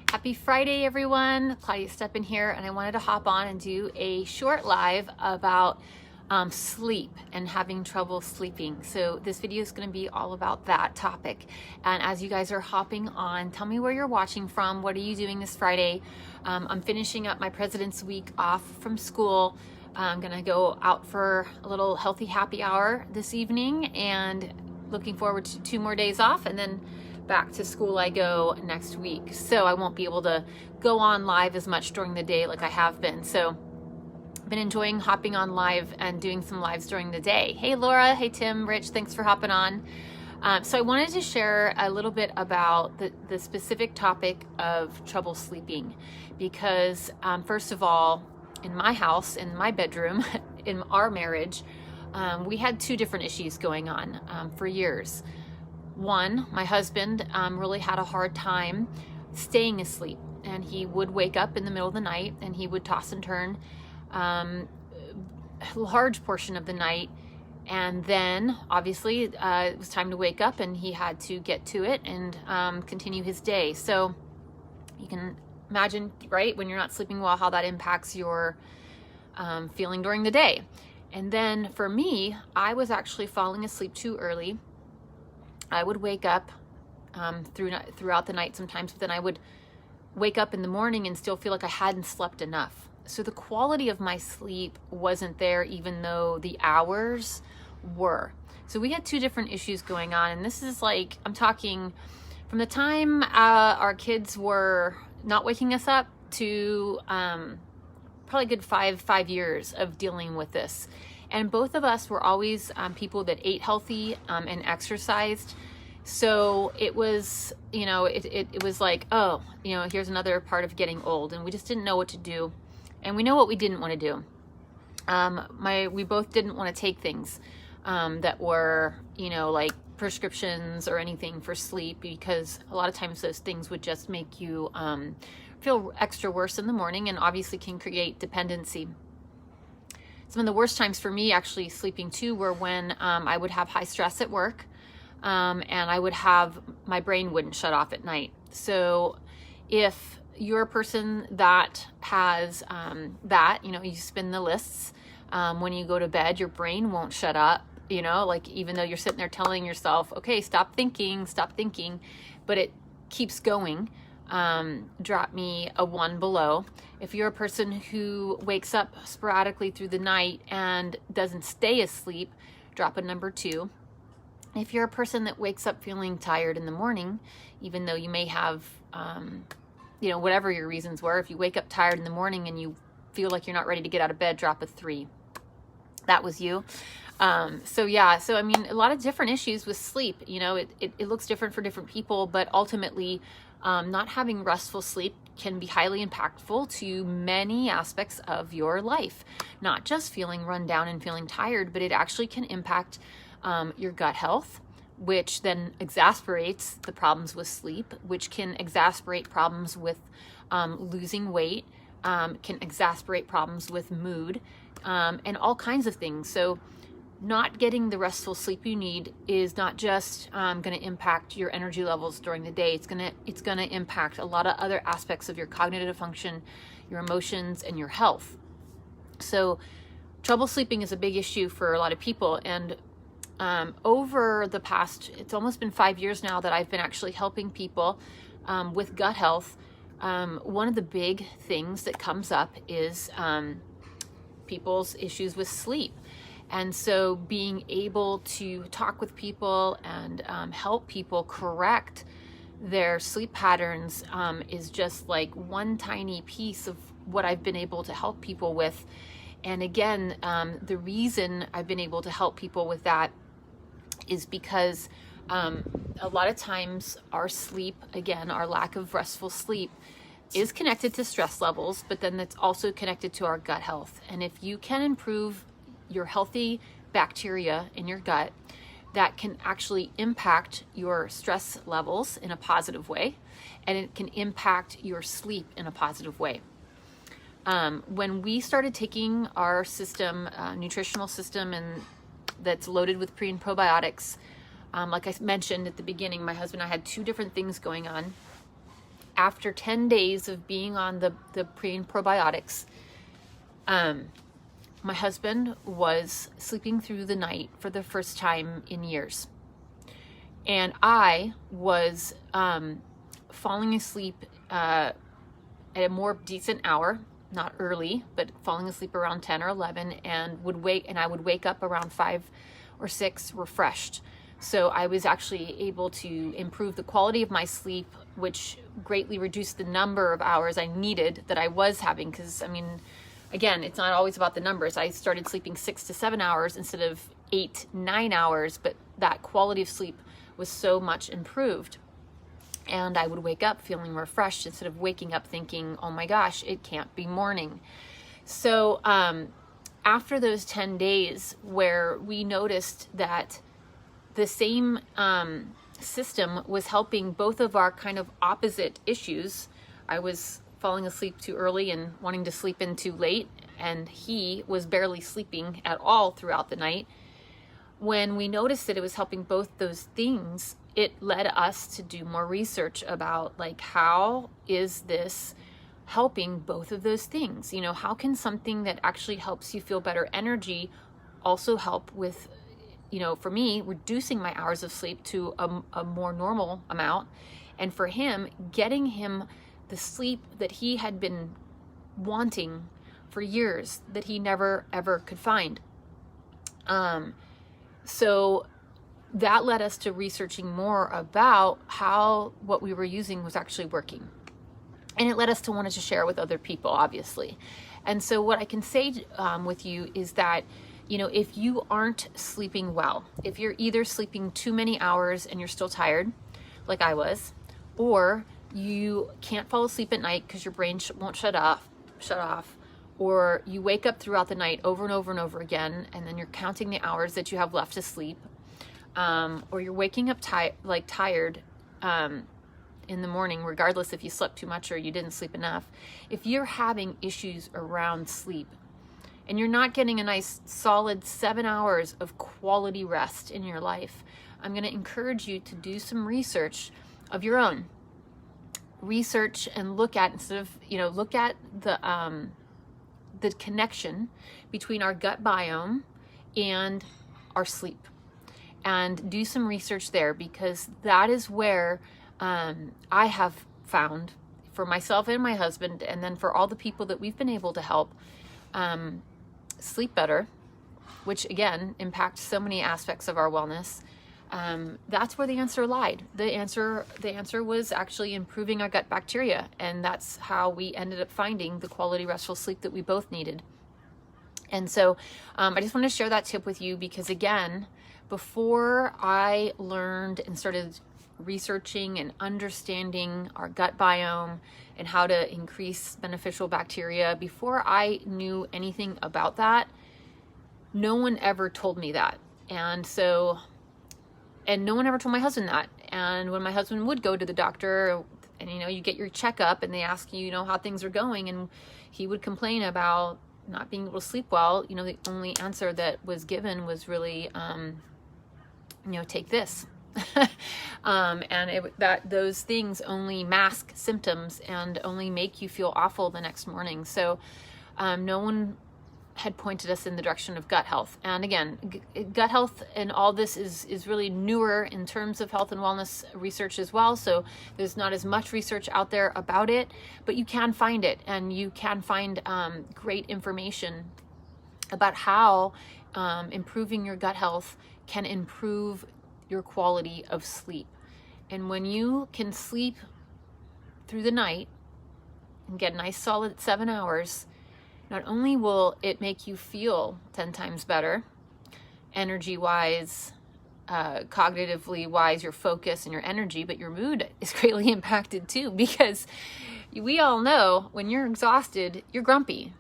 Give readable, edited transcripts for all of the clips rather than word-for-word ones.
Happy Friday, everyone. Claudia Steppen here, and I wanted to hop on and do a short live about sleep and having trouble sleeping. So this video is going to be all about that topic. And as you guys are hopping on, tell me where you're watching from. What are you doing this Friday? I'm finishing up my President's Week off from school. I'm going to go out for a little healthy happy hour this evening and looking forward to 2 more days off, and then back to school I go next week. So I won't be able to go on live as much during the day like I have been. So I've been enjoying hopping on live and doing some lives during the day. Hey Laura, hey Tim, Rich, thanks for hopping on. So I wanted to share a little bit about the specific topic of trouble sleeping, because first of all, in my house, in my bedroom, in our marriage, we had 2 different issues going on for years. One, my husband really had a hard time staying asleep, and he would wake up in the middle of the night and he would toss and turn a large portion of the night, and then obviously it was time to wake up and he had to get to it and continue his day. So you can imagine, right, when you're not sleeping well, how that impacts your feeling during the day. And then for me, I was actually falling asleep too early. I would wake up throughout the night sometimes, but then I would wake up in the morning and still feel like I hadn't slept enough. So the quality of my sleep wasn't there, even though the hours were. So we had 2 different issues going on. And this is like, I'm talking from the time our kids were not waking us up to probably a good five years of dealing with this. And both of us were always people that ate healthy and exercised. So it was, it was like, oh, here's another part of getting old. And we just didn't know what to do. And we know what we didn't want to do. We both didn't want to take things that were, like prescriptions or anything for sleep, because a lot of times those things would just make you feel extra worse in the morning, and obviously can create dependency. Some of the worst times for me actually sleeping too were when I would have high stress at work, and I would have, my brain wouldn't shut off at night. So if you're a person that has you spin the lists, when you go to bed, your brain won't shut up, like even though you're sitting there telling yourself, okay, stop thinking, but it keeps going. Drop me a 1 below. If you're a person who wakes up sporadically through the night and doesn't stay asleep, drop a number 2. If you're a person that wakes up feeling tired in the morning, even though you may have, whatever your reasons were, if you wake up tired in the morning and you feel like you're not ready to get out of bed, drop a 3. That was you. So I mean, a lot of different issues with sleep. It looks different for different people, but ultimately, not having restful sleep can be highly impactful to many aspects of your life. Not just feeling run down and feeling tired, but it actually can impact your gut health, which then exacerbates the problems with sleep, which can exacerbate problems with losing weight, can exacerbate problems with mood, and all kinds of things. So not getting the restful sleep you need is not just going to impact your energy levels during the day. It's going to impact a lot of other aspects of your cognitive function, your emotions, and your health. So trouble sleeping is a big issue for a lot of people. And over the past, it's almost been 5 years now that I've been actually helping people with gut health. One of the big things that comes up is people's issues with sleep. And so being able to talk with people and help people correct their sleep patterns is just like one tiny piece of what I've been able to help people with. And again, the reason I've been able to help people with that is because a lot of times our sleep, again, our lack of restful sleep is connected to stress levels, but then it's also connected to our gut health. And if you can improve your healthy bacteria in your gut, that can actually impact your stress levels in a positive way, and it can impact your sleep in a positive way. When we started taking our system, nutritional system, and that's loaded with pre and probiotics, like I mentioned at the beginning, my husband and I had 2 different things going on. after 10 days of being on the pre and probiotics, my husband was sleeping through the night for the first time in years. And I was falling asleep at a more decent hour, not early, but falling asleep around 10 or 11, and I would wake up around 5 or 6 refreshed. So I was actually able to improve the quality of my sleep, which greatly reduced the number of hours I needed that I was having. Because, I mean, again, it's not always about the numbers. I started sleeping 6 to 7 hours instead of 8, 9 hours, but that quality of sleep was so much improved. And I would wake up feeling refreshed instead of waking up thinking, oh my gosh, it can't be morning. So after those 10 days where we noticed that the same system was helping both of our kind of opposite issues. I was falling asleep too early and wanting to sleep in too late, and he was barely sleeping at all throughout the night. When we noticed that it was helping both those things, it led us to do more research about, like, how is this helping both of those things? You know, how can something that actually helps you feel better energy also help with, you know, for me, reducing my hours of sleep to a more normal amount, and for him, getting him the sleep that he had been wanting for years that he never ever could find. So that led us to researching more about how what we were using was actually working. And it led us to wanting to share with other people, obviously. And so what I can say with you is that, you know, if you aren't sleeping well, if you're either sleeping too many hours and you're still tired, like I was, or you can't fall asleep at night because your brain won't shut off, or you wake up throughout the night over and over and over again, and then you're counting the hours that you have left to sleep, or you're waking up tired in the morning, regardless if you slept too much or you didn't sleep enough. If you're having issues around sleep, and you're not getting a nice solid 7 hours of quality rest in your life, I'm going to encourage you to do some research of your own. Research and look at, instead of, you know, look at the connection between our gut biome and our sleep, and do some research there, because that is where I have found, for myself and my husband, and then for all the people that we've been able to help, sleep better, which again impacts so many aspects of our wellness. That's where the answer lied. The answer was actually improving our gut bacteria, and that's how we ended up finding the quality restful sleep that we both needed. And so I just want to share that tip with you, because again, before I learned and started researching and understanding our gut biome and how to increase beneficial bacteria, before I knew anything about that, no one ever told me that. And no one ever told my husband that. And when my husband would go to the doctor, and, you know, you get your checkup and they ask you, you know, how things are going, and he would complain about not being able to sleep well, you know, the only answer that was given was really, you know, take this. And those things only mask symptoms and only make you feel awful the next morning. So no one had pointed us in the direction of gut health. And again, gut health and all this is really newer in terms of health and wellness research as well. So there's not as much research out there about it, but you can find it, and you can find great information about how improving your gut health can improve your quality of sleep. And when you can sleep through the night and get a nice solid 7 hours, not only will it make you feel 10 times better, energy-wise, cognitively wise, your focus and your energy, but your mood is greatly impacted too, because we all know when you're exhausted, you're grumpy,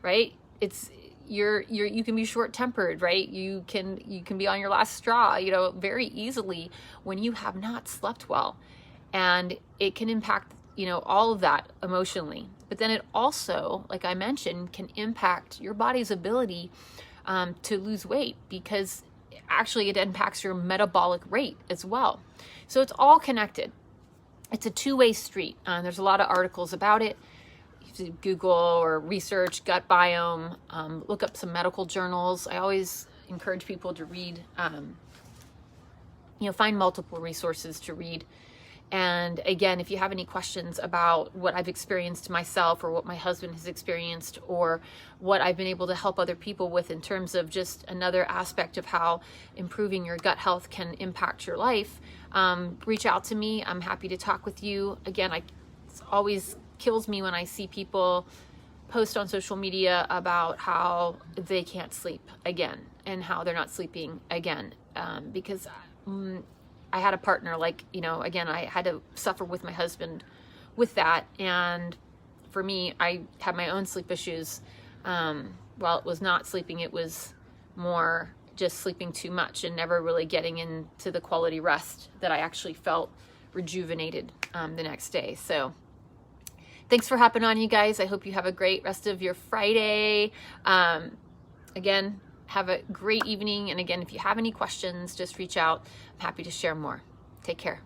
right? You can be short-tempered, right? You can be on your last straw, you know, very easily when you have not slept well. And it can impact, you know, all of that emotionally. But then it also, like I mentioned, can impact your body's ability to lose weight, because actually it impacts your metabolic rate as well. So it's all connected. it's a two-way street. There's a lot of articles about it. You have to Google or research gut biome, look up some medical journals. I always encourage people to read, find multiple resources to read. And again, if you have any questions about what I've experienced myself or what my husband has experienced or what I've been able to help other people with in terms of just another aspect of how improving your gut health can impact your life, reach out to me. I'm happy to talk with you. Again, it always kills me when I see people post on social media about how they can't sleep again and how they're not sleeping again, because I had a partner, again, I had to suffer with my husband with that. And for me, I had my own sleep issues. While it was not sleeping, it was more just sleeping too much and never really getting into the quality rest that I actually felt rejuvenated the next day. So thanks for hopping on, you guys. I hope you have a great rest of your Friday. Again, have a great evening. And again, if you have any questions, just reach out. I'm happy to share more. Take care.